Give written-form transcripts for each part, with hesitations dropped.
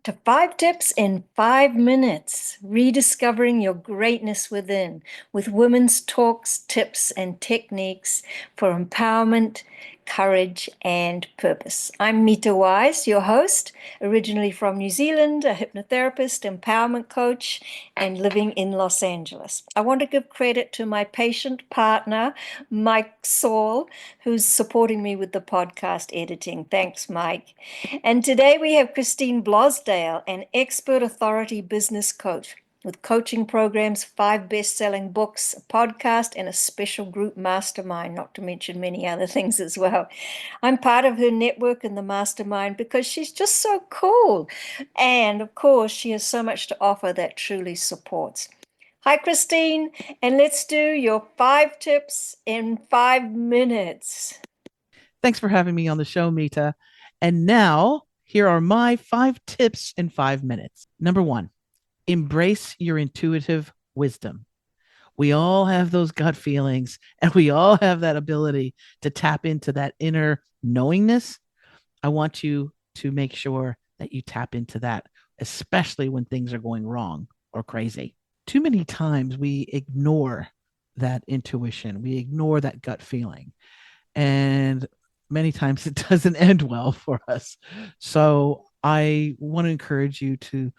to 5 tips in 5 minutes, rediscovering your greatness within with women's talks, tips, and techniques for empowerment, courage, and purpose. I'm Mitta, your host, originally from New Zealand, a hypnotherapist, empowerment coach, and living in Los Angeles. I want to give credit to my patient partner, Mike Saul, who's supporting me with the podcast editing. Thanks, Mike. And today we have Christine Blosdale, an expert authority business coach with coaching programs, 5 best-selling books, a podcast, and a special group mastermind, not to mention many other things as well. I'm part of her network in the mastermind because she's just so cool. And of course, she has so much to offer that truly supports. Hi, Christine, and let's do your 5 tips in 5 minutes. Thanks for having me on the show, Mita. And now, here are my 5 tips in 5 minutes. Number 1, embrace your intuitive wisdom. We all have those gut feelings, and we all have that ability to tap into that inner knowingness. I want you to make sure that you tap into that, especially when things are going wrong or crazy. Too many times we ignore that intuition, we ignore that gut feeling. And many times it doesn't end well for us. So I want to encourage you to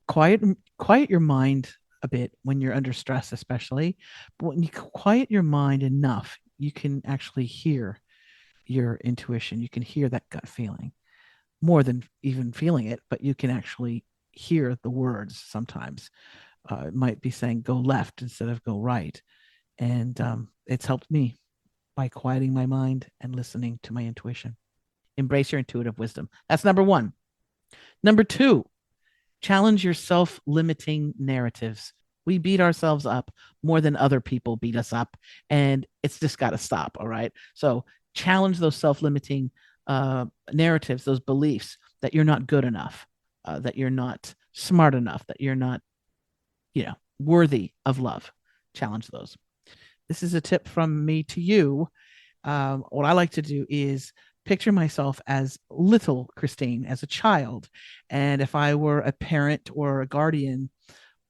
quiet your mind a bit when you're under stress, especially. But when you quiet your mind enough, you can actually hear your intuition. You can hear that gut feeling more than even feeling it, but you can actually hear the words sometimes. It might be saying go left instead of go right. And it's helped me by quieting my mind and listening to my intuition. Embrace your intuitive wisdom. That's number 1. Number 2, challenge your self-limiting narratives. We beat ourselves up more than other people beat us up, and it's just got to stop. All right. So challenge those self-limiting narratives, those beliefs that you're not good enough, that you're not smart enough, that you're not, worthy of love. Challenge those. This is a tip from me to you. What I like to do is picture myself as little Christine, as a child. And if I were a parent or a guardian,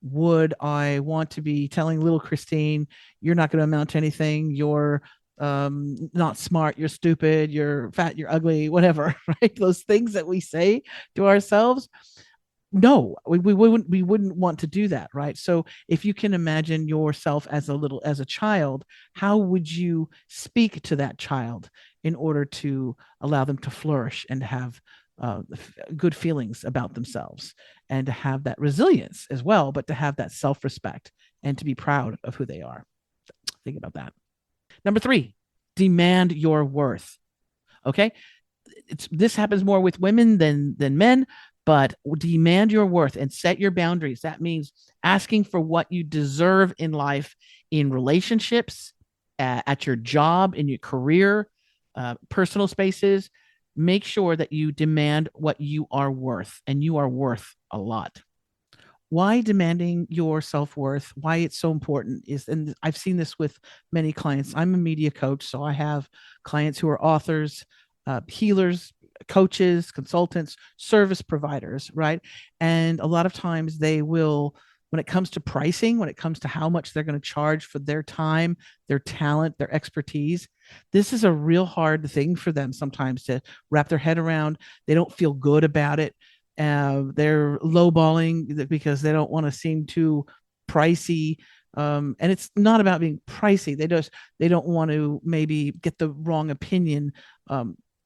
would I want to be telling little Christine, you're not going to amount to anything. You're not smart. You're stupid. You're fat. You're ugly, whatever, right? Those things that we say to ourselves. No, we wouldn't want to do that, right? So if you can imagine yourself as a child, how would you speak to that child in order to allow them to flourish and have good feelings about themselves, and to have that resilience as well, but to have that self-respect and to be proud of who they are? Think about that. Number 3, demand your worth. Okay, this happens more with women than men, but demand your worth and set your boundaries. That means asking for what you deserve in life, in relationships, at your job, in your career, personal spaces. Make sure that you demand what you are worth, and you are worth a lot. Why demanding your self-worth, why it's so important is, and I've seen this with many clients. I'm a media coach, so I have clients who are authors, healers, coaches, consultants, service providers, right? And a lot of times they will, when it comes to pricing, when it comes to how much they're going to charge for their time, their talent, their expertise, this is a real hard thing for them sometimes to wrap their head around. They don't feel good about it. They're lowballing because they don't want to seem too pricey. And it's not about being pricey. They don't want to maybe get the wrong opinion.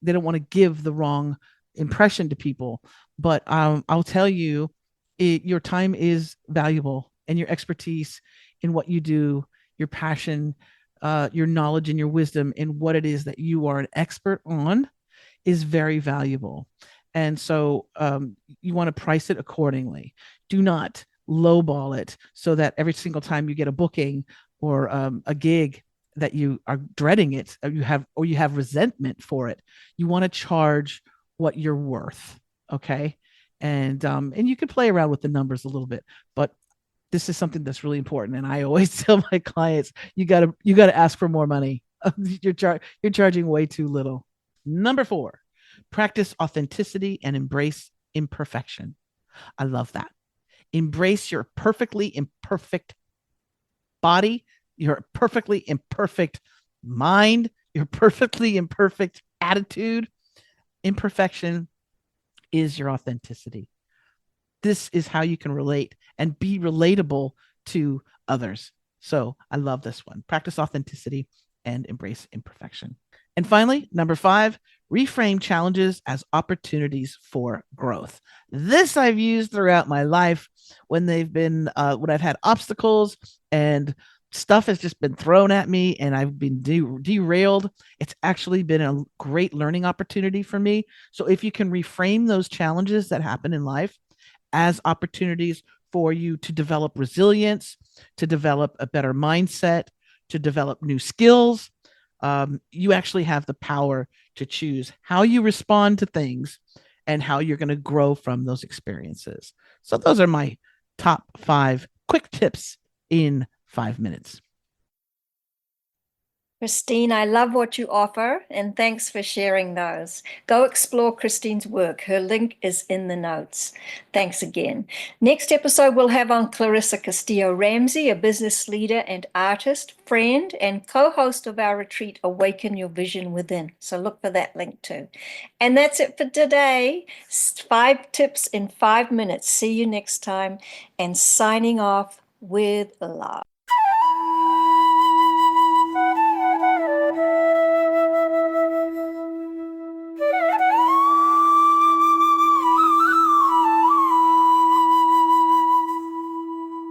They don't want to give the wrong impression to people. But I'll tell you, your time is valuable, and your expertise in what you do, your passion, your knowledge and your wisdom in what it is that you are an expert on is very valuable. And so you want to price it accordingly. Do not lowball it so that every single time you get a booking or a gig that you are dreading it, or you have resentment for it. You want to charge what you're worth. Okay. And you can play around with the numbers a little bit, but this is something that's really important. And I always tell my clients, you gotta ask for more money. You're charging way too little. Number 4, practice authenticity and embrace imperfection. I love that. Embrace your perfectly imperfect body, your perfectly imperfect mind, your perfectly imperfect attitude. Imperfection is your authenticity. This is how you can relate and be relatable to others. So I love this one. Practice authenticity and embrace imperfection. And finally, number 5, reframe challenges as opportunities for growth. This I've used throughout my life when when I've had obstacles and stuff has just been thrown at me and I've been derailed. It's actually been a great learning opportunity for me. So if you can reframe those challenges that happen in life as opportunities for you to develop resilience, to develop a better mindset, to develop new skills, you actually have the power to choose how you respond to things and how you're going to grow from those experiences. So, those are my top 5 quick tips in 5 minutes. Christine, I love what you offer, and thanks for sharing those. Go explore Christine's work. Her link is in the notes. Thanks again. Next episode, we'll have on Clarissa Castillo-Ramsey, a business leader and artist, friend, and co-host of our retreat, Awaken Your Vision Within. So look for that link too. And that's it for today. 5 tips in 5 minutes. See you next time. And signing off with love.